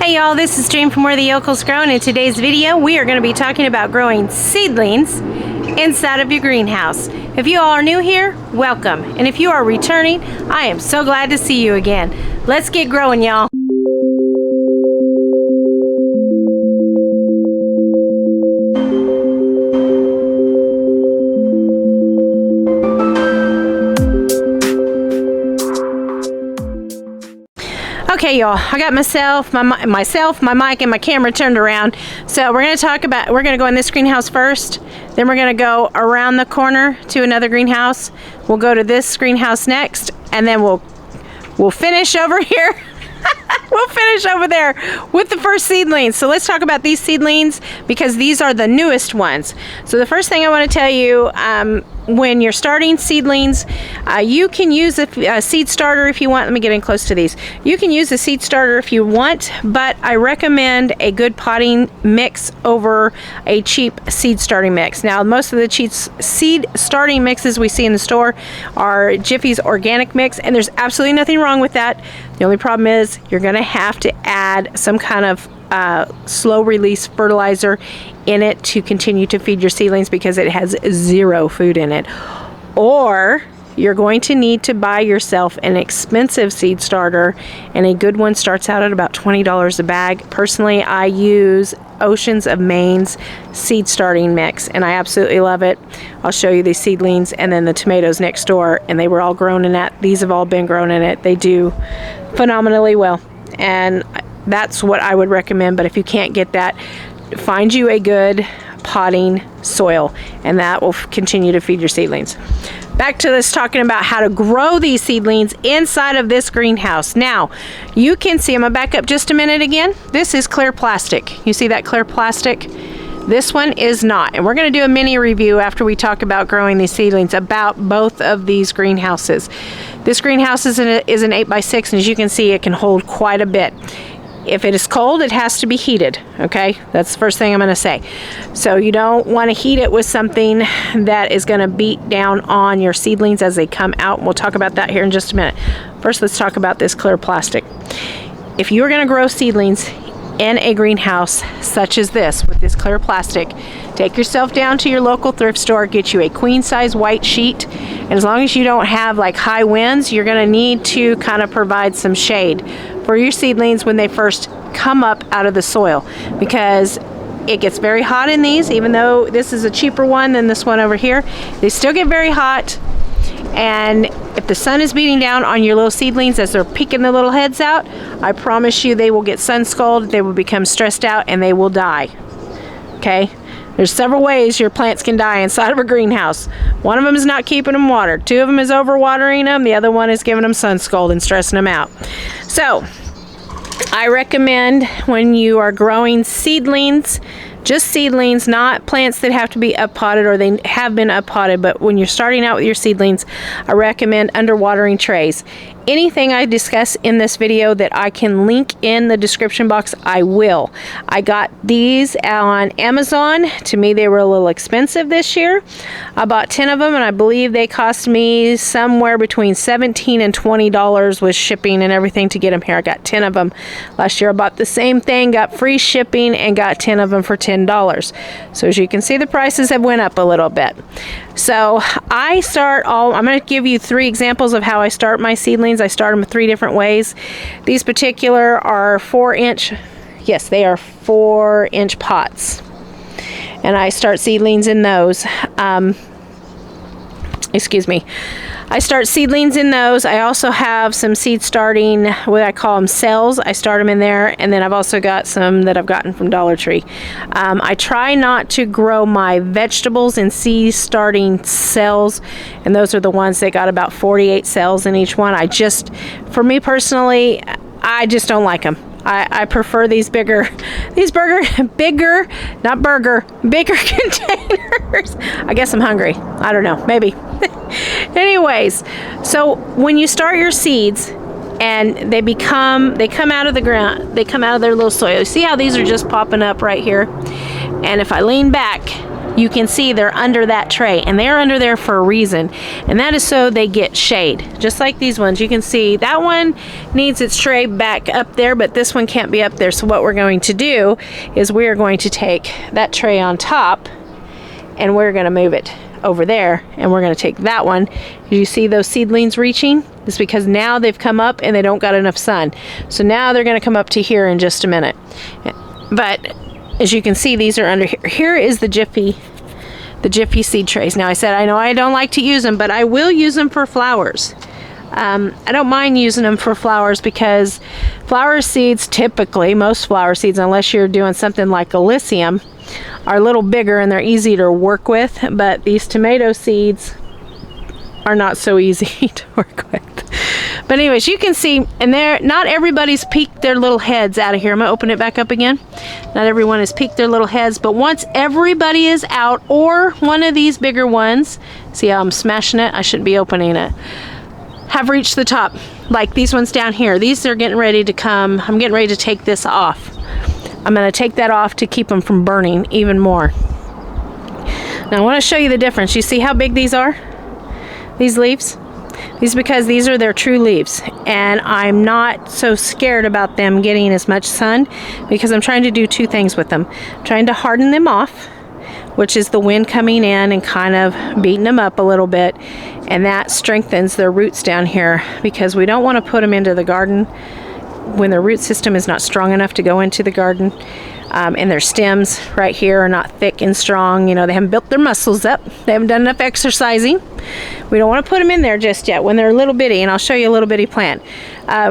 Hey y'all, this is Dream from Where the Yokels Grow, and in today's video we are going to be talking about growing seedlings inside of your greenhouse. If you all are new here, welcome, and if you are returning, I am so glad to see you again. Let's get growing, y'all. Okay, y'all, I got myself, my mic, and my camera turned around. So we're going to go in this greenhouse first. Then we're going to go around the corner to another greenhouse. We'll go to this greenhouse next, and then we'll finish over here. We'll finish over there with the first seedlings. So let's talk about these seedlings because these are the newest ones. So the first thing I want to tell you, when you're starting seedlings, you can use a seed starter if you want. Let me get in close to these. You can use a seed starter if you want, but I recommend a good potting mix over a cheap seed starting mix. Now, most of the cheap seed starting mixes we see in the store are Jiffy's organic mix, and there's absolutely nothing wrong with that. The only problem is you're going to have to add some kind of slow release fertilizer in it to continue to feed your seedlings because it has zero food in it. Or you're going to need to buy yourself an expensive seed starter, and a good one starts out at about $20 a bag. Personally, I use Oceans of Maine's seed starting mix, and I absolutely love it. I'll show you these seedlings and then the tomatoes next door, and they were all grown in that. These have all been grown in it. They do phenomenally well, and that's what I would recommend. But if you can't get that, find you a good potting soil, and that will continue to feed your seedlings. Back to this, talking about how to grow these seedlings inside of this greenhouse. Now, you can see, I'm gonna back up just a minute again. This is clear plastic. You see that clear plastic? This one is not, and we're going to do a mini review after we talk about growing these seedlings about both of these greenhouses. This greenhouse is an 8x6, and as you can see, it can hold quite a bit. If it is cold, it has to be heated, okay? That's the first thing I'm going to say. So you don't want to heat it with something that is going to beat down on your seedlings as they come out. We'll talk about that here in just a minute. First, let's talk about this clear plastic. If you're going to grow seedlings in a greenhouse such as this with this clear plastic, take yourself down to your local thrift store, get you a queen size white sheet, and as long as you don't have like high winds, you're going to need to kind of provide some shade for your seedlings when they first come up out of the soil, because it gets very hot in these. Even though this is a cheaper one than this one over here, they still get very hot. And if the sun is beating down on your little seedlings as they're peeking their little heads out, I promise you they will get sunscalded, they will become stressed out, and they will die. Okay? There's several ways your plants can die inside of a greenhouse. One of them is not keeping them watered. Two of them is overwatering them. The other one is giving them sunscald and stressing them out. So, I recommend when you are growing seedlings, just seedlings, not plants that have to be up-potted or they have been up-potted, but when you're starting out with your seedlings, I recommend underwatering trays. Anything I discuss in this video that I can link in the description box, I will. I got these on Amazon. To me, they were a little expensive this year. I bought 10 of them, and I believe they cost me somewhere between $17 and $20 with shipping and everything to get them here. I got 10 of them. Last year, I bought the same thing, got free shipping, and got 10 of them for $10. So as you can see, the prices have went up a little bit. So I'm going to give you 3 examples of how I start my seedlings. I start them 3 different ways. These particular are 4-inch, yes, they are 4-inch pots. And I start seedlings in those. I start seedlings in those. I also have some seed starting, what I call them cells. I start them in there, and then I've also got some that I've gotten from Dollar Tree. I try not to grow my vegetables in seed starting cells, and those are the ones that got about 48 cells in each one. For me personally, I just don't like them. I prefer these bigger containers. I guess I'm hungry. I don't know, maybe. Anyways, so when you start your seeds and they come out of the ground, they come out of their little soil. You see how these are just popping up right here? And if I lean back, you can see they're under that tray, and they're under there for a reason, and that is so they get shade, just like these ones. You can see that one needs its tray back up there, but this one can't be up there. So what we're going to do is we're going to take that tray on top and we're going to move it over there, and we're going to take that one. You see those seedlings reaching? It's because now they've come up and they don't got enough sun. So now they're going to come up to here in just a minute. But as you can see, these are under here. Here is the Jiffy seed trays. Now I said I know I don't like to use them, but I will use them for flowers. I don't mind using them for flowers because flower seeds, typically, most flower seeds, unless you're doing something like Elysium, are a little bigger and they're easy to work with, but these tomato seeds are not so easy to work with. But anyways, you can see, and not everybody's peeked their little heads out of here. I'm gonna open it back up again. Not everyone has peeked their little heads, but once everybody is out, or one of these bigger ones, see how I'm smashing it? I shouldn't be opening it. Have reached the top, like these ones down here. These are getting ready to come. I'm getting ready to take this off. I'm going to take that off to keep them from burning even more. Now I want to show you the difference. You see how big these are? These leaves? These because these are their true leaves, and I'm not so scared about them getting as much sun because I'm trying to do two things with them. I'm trying to harden them off, which is the wind coming in and kind of beating them up a little bit, and that strengthens their roots down here because we don't want to put them into the garden when their root system is not strong enough to go into the garden, and their stems right here are not thick and strong. You know, they haven't built their muscles up. They haven't done enough exercising. We don't want to put them in there just yet when they're little bitty, and I'll show you a little bitty plant.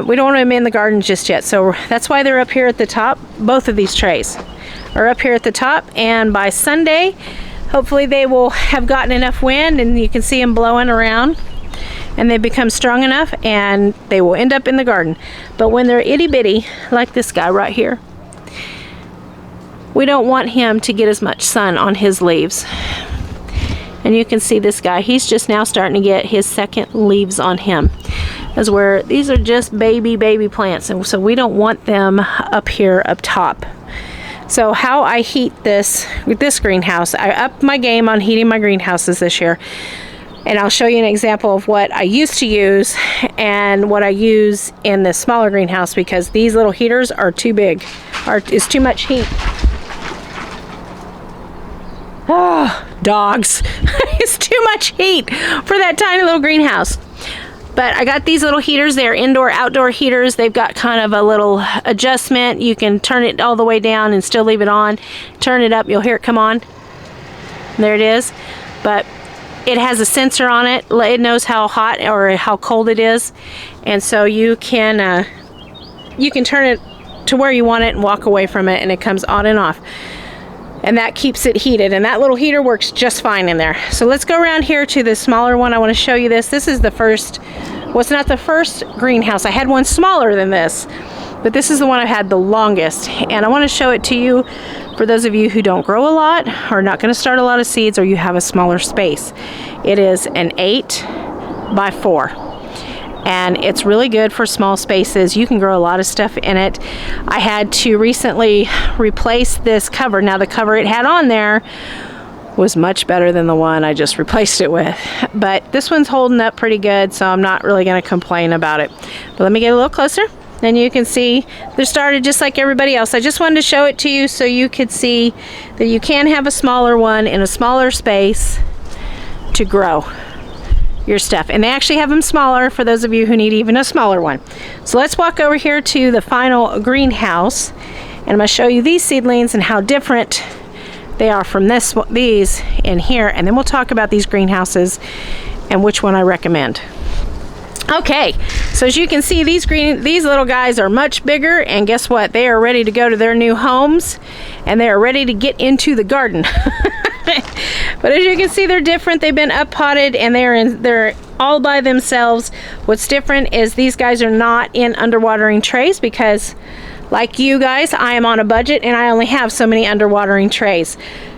We don't want them in the garden just yet, so that's why they're up here at the top. Both of these trays are up here at the top, and by Sunday, hopefully they will have gotten enough wind and you can see them blowing around, and they become strong enough and they will end up in the garden. But when they're itty bitty, like this guy right here, we don't want him to get as much sun on his leaves. And you can see this guy, he's just now starting to get his second leaves on him. As where these are just baby plants, and so we don't want them up here up top. So how I heat this with this greenhouse, I upped my game on heating my greenhouses this year. And I'll show you an example of what I used to use and what I use in the smaller greenhouse, because these little heaters are too big, is too much heat. Oh, dogs. It's too much heat for that tiny little greenhouse. But I got these little heaters. They're indoor, outdoor heaters. They've got kind of a little adjustment. You can turn it all the way down and still leave it on. Turn it up, you'll hear it come on. There it is. But it has a sensor on it. It knows how hot or how cold it is. And so you can turn it to where you want it and walk away from it, and it comes on and off. And that keeps it heated, and that little heater works just fine in there. So let's go around here to the smaller one. I want to show you this. This is the first, well, it's not the first greenhouse. I had one smaller than this, but this is the one I've had the longest. And I want to show it to you for those of you who don't grow a lot, or not going to start a lot of seeds, or you have a smaller space. It is an 8x4. And it's really good for small spaces. You can grow a lot of stuff in it. I had to recently replace this cover. Now the cover it had on there was much better than the one I just replaced it with. But this one's holding up pretty good, so I'm not really going to complain about it. But let me get a little closer. Then you can see they're started just like everybody else. I just wanted to show it to you so you could see that you can have a smaller one in a smaller space to grow your stuff. And they actually have them smaller for those of you who need even a smaller one. So let's walk over here to the final greenhouse, and I'm going to show you these seedlings and how different they are from these in here, and then we'll talk about these greenhouses and which one I recommend. Okay, so as you can see, these little guys are much bigger, and guess what? They are ready to go to their new homes, and they are ready to get into the garden. But as you can see, they're different. They've been up potted, and they're all by themselves. What's different is these guys are not in underwatering trays because, like you guys, I am on a budget and I only have so many underwatering trays.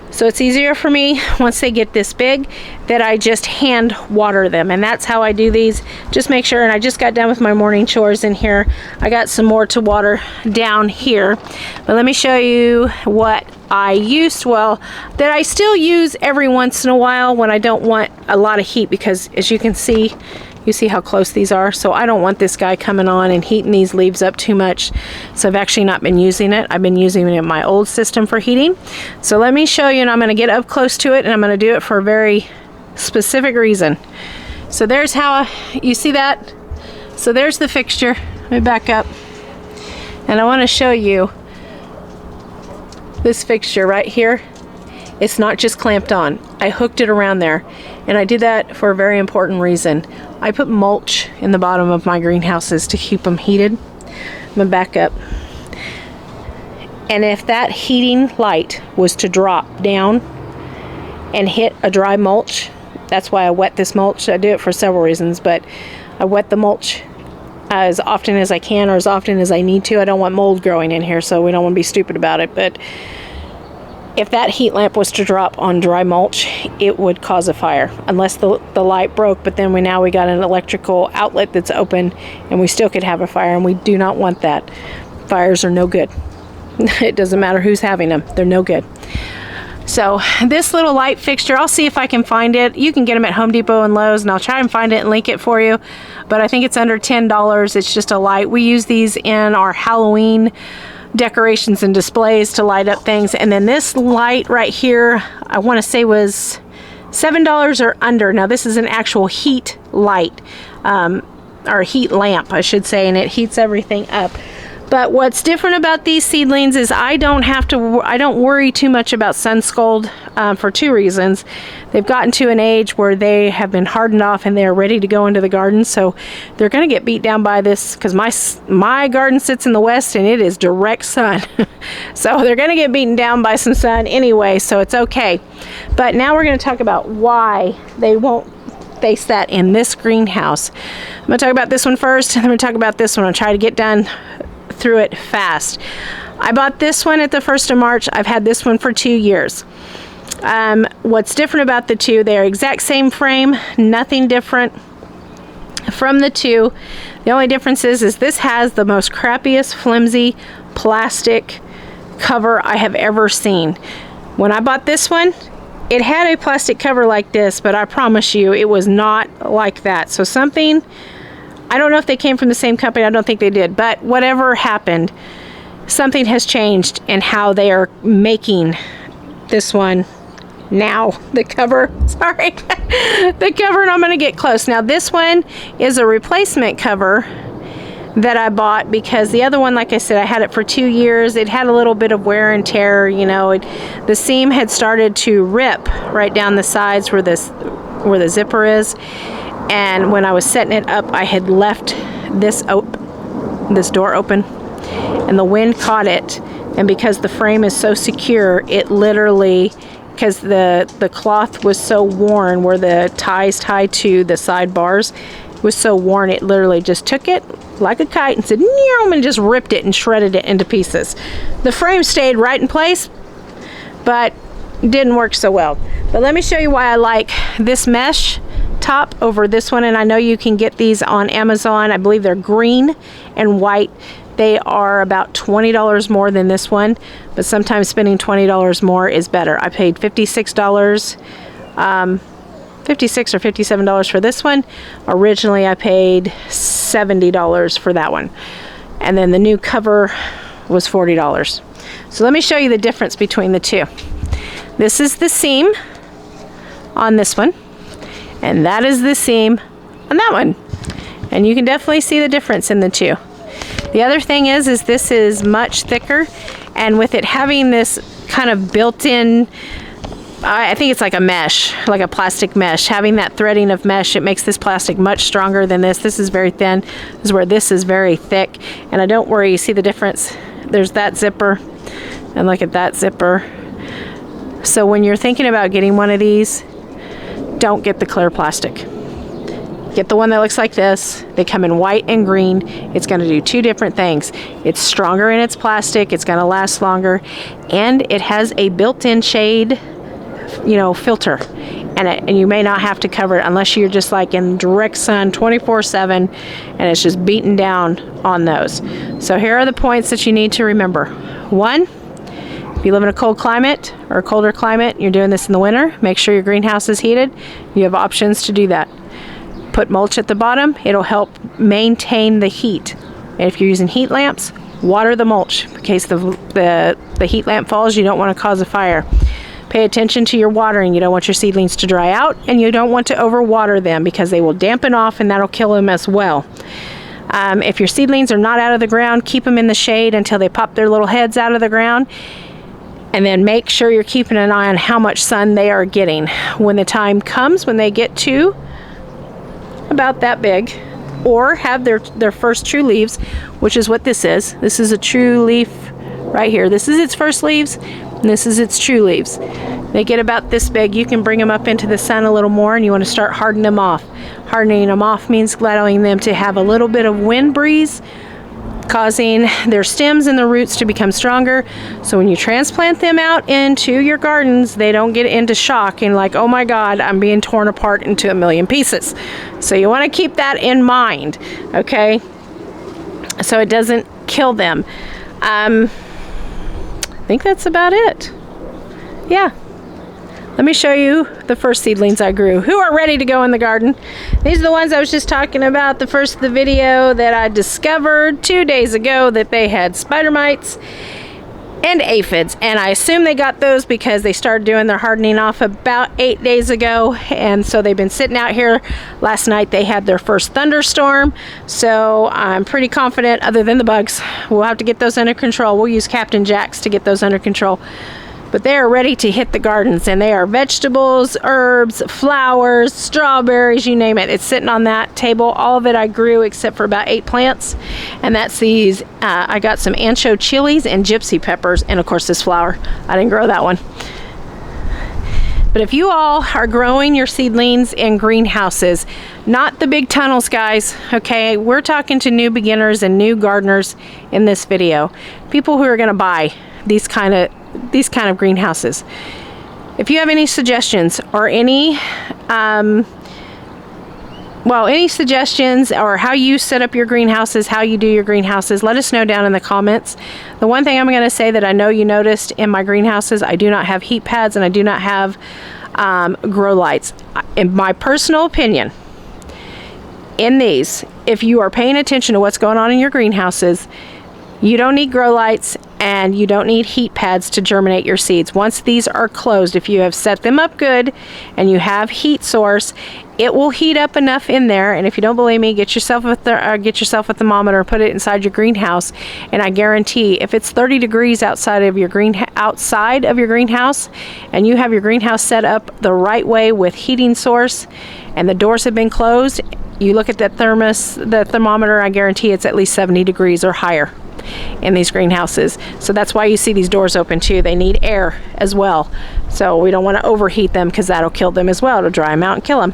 So it's easier for me once they get this big that I just hand water them, and that's how I do these. Just make sure, and I just got done with my morning chores in here. I got some more to water down here, but let me show you what that I still use every once in a while when I don't want a lot of heat, because as you can see, you see how close these are, so I don't want this guy coming on and heating these leaves up too much. So I've actually not been using it. I've been using it in my old system for heating. So let me show you, and I'm going to get up close to it, and I'm going to do it for a very specific reason. So there's how you see that. So there's the fixture. Let me back up, and I want to show you this fixture right here. It's not just clamped on. I hooked it around there, and I did that for a very important reason. I put mulch in the bottom of my greenhouses to keep them heated. I'm gonna back up. And if that heating light was to drop down and hit a dry mulch, that's why I wet this mulch. I do it for several reasons, but I wet the mulch as often as I can, or as often as I need to. I don't want mold growing in here, so we don't want to be stupid about it. But if that heat lamp was to drop on dry mulch, it would cause a fire, unless the light broke. But then we got an electrical outlet that's open, and we still could have a fire, and we do not want that. Fires are no good. It doesn't matter who's having them, they're no good. So this little light fixture, I'll see if I can find it. You can get them at Home Depot and Lowe's, and I'll try and find it and link it for you. But I think it's under $10. It's just a light. We use these in our Halloween decorations and displays to light up things. And then this light right here, I want to say was $7 or under. Now this is an actual heat light, or heat lamp, I should say, and it heats everything up. But what's different about these seedlings is I don't worry too much about sunscald for two reasons. They've gotten to an age where they have been hardened off and they're ready to go into the garden, so they're going to get beat down by this, because my garden sits in the west and it is direct sun. So they're going to get beaten down by some sun anyway, so it's okay. But now we're going to talk about why they won't face that in this greenhouse. I'm going to talk about this one first, and then we're going to talk about this one. I'll try to get done through it fast. I bought this one at the 1st of March. I've had this one for 2 years. What's different about the two, they're exact same frame, nothing different from the two. The only difference is this has the most crappiest, flimsy plastic cover I have ever seen. When I bought this one, it had a plastic cover like this, but I promise you it was not like that. So I don't know if they came from the same company. I don't think they did. But whatever happened, something has changed in how they are making this one now. The cover, sorry. The cover, and I'm going to get close. Now this one is a replacement cover that I bought, because the other one, like I said, I had it for 2 years. It had a little bit of wear and tear. You know, the seam had started to rip right down the sides where the zipper is. And when I was setting it up, I had left this door open, and the wind caught it. And because the frame is so secure, it literally, because the cloth was so worn where the ties tied to the side bars was so worn, it literally just took it like a kite and said, "Meow," and just ripped it and shredded it into pieces. The frame stayed right in place, but didn't work so well. But let me show you why I like this mesh top over this one. And I know you can get these on Amazon. I believe they're green and white. They are about $20 more than this one, but sometimes spending $20 more is better. I paid $56 or $57 for this one. Originally I paid $70 for that one, and then the new cover was $40. So let me show you the difference between the two. This is the seam on this one, and that is the seam on that one, and you can definitely see the difference in the two. The other thing is this is much thicker, and with it having this kind of built-in, I think it's like a mesh, like a plastic mesh, having that threading of mesh, it makes this plastic much stronger than this. This is very thin. This is where this is very thick, and I don't worry, you see the difference? There's that zipper, and look at that zipper. So when you're thinking about getting one of these, don't get the clear plastic. Get the one that looks like this. They come in white and green. It's going to do two different things. It's stronger in its plastic, it's going to last longer, and it has a built-in shade, you know, filter. And you may not have to cover it unless you're just like in direct sun 24/7 and it's just beaten down on those. So here are the points that you need to remember. One, If you live in a cold climate or a colder climate, you're doing this in the winter, make sure your greenhouse is heated. You have options to do that. Put mulch at the bottom. It'll help maintain the heat. And if you're using heat lamps, water the mulch in case the heat lamp falls. You don't want to cause a fire. Pay attention to your watering. You don't want your seedlings to dry out, and you don't want to overwater them because they will dampen off and that'll kill them as well. If your seedlings are not out of the ground, keep them in the shade until they pop their little heads out of the ground. And then make sure you're keeping an eye on how much sun they are getting. When the time comes, when they get to about that big, or have their first true leaves, which is what this is. This is a true leaf right here. This is its first leaves, and this is its true leaves. They get about this big. You can bring them up into the sun a little more, and you want to start hardening them off. Hardening them off means allowing them to have a little bit of wind breeze, causing their stems and the roots to become stronger. So when you transplant them out into your gardens, they don't get into shock and like, oh my God, I'm being torn apart into a million pieces. So you want to keep that in mind, okay? So it doesn't kill them. I think that's about it. Yeah. Let me show you the first seedlings I grew, who are ready to go in the garden. These are the ones I was just talking about, the first of the video, that I discovered 2 days ago that they had spider mites and aphids. And I assume they got those because they started doing their hardening off about 8 days ago. And so they've been sitting out here. Last night they had their first thunderstorm. So I'm pretty confident, other than the bugs, we'll have to get those under control. We'll use Captain Jack's to get those under control. But they are ready to hit the gardens, and they are vegetables, herbs, flowers, strawberries, you name it. It's sitting on that table. All of it I grew except for about 8 plants. And that's these, I got some ancho chilies and gypsy peppers, and of course this flower. I didn't grow that one. But if you all are growing your seedlings in greenhouses, not the big tunnels, guys, okay? We're talking to new beginners and new gardeners in this video. People who are gonna buy these kind of greenhouses. If you have any suggestions or any suggestions or how you set up your greenhouses, how you do your greenhouses, let us know down in the comments. The one thing I'm going to say that I know you noticed in my greenhouses, I do not have heat pads and I do not have grow lights. In my personal opinion, in these, if you are paying attention to what's going on in your greenhouses, you don't need grow lights and you don't need heat pads to germinate your seeds. Once these are closed, if you have set them up good and you have heat source, it will heat up enough in there. And if you don't believe me, get yourself a thermometer, put it inside your greenhouse, and I guarantee if it's 30 degrees outside of your greenhouse and you have your greenhouse set up the right way with heating source and the doors have been closed, you look at that the thermometer, I guarantee it's at least 70 degrees or higher in these greenhouses. So that's why you see these doors open too. They need air as well. So we don't want to overheat them because that'll kill them as well. It'll dry them out and kill them.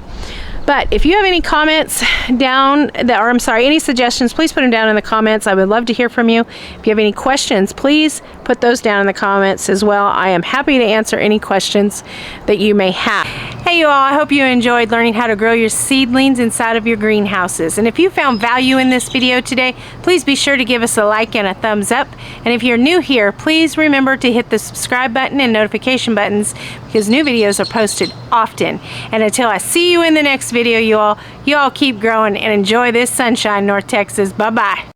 But if you have any comments any suggestions, please put them down in the comments. I would love to hear from you. If you have any questions, please put those down in the comments as well. I am happy to answer any questions that you may have. Hey you all, I hope you enjoyed learning how to grow your seedlings inside of your greenhouses. And if you found value in this video today, please be sure to give us a like and a thumbs up. And if you're new here, please remember to hit the subscribe button and notification buttons because new videos are posted often. And until I see you in the next video, you all keep growing and enjoy this sunshine, North Texas. Bye-bye.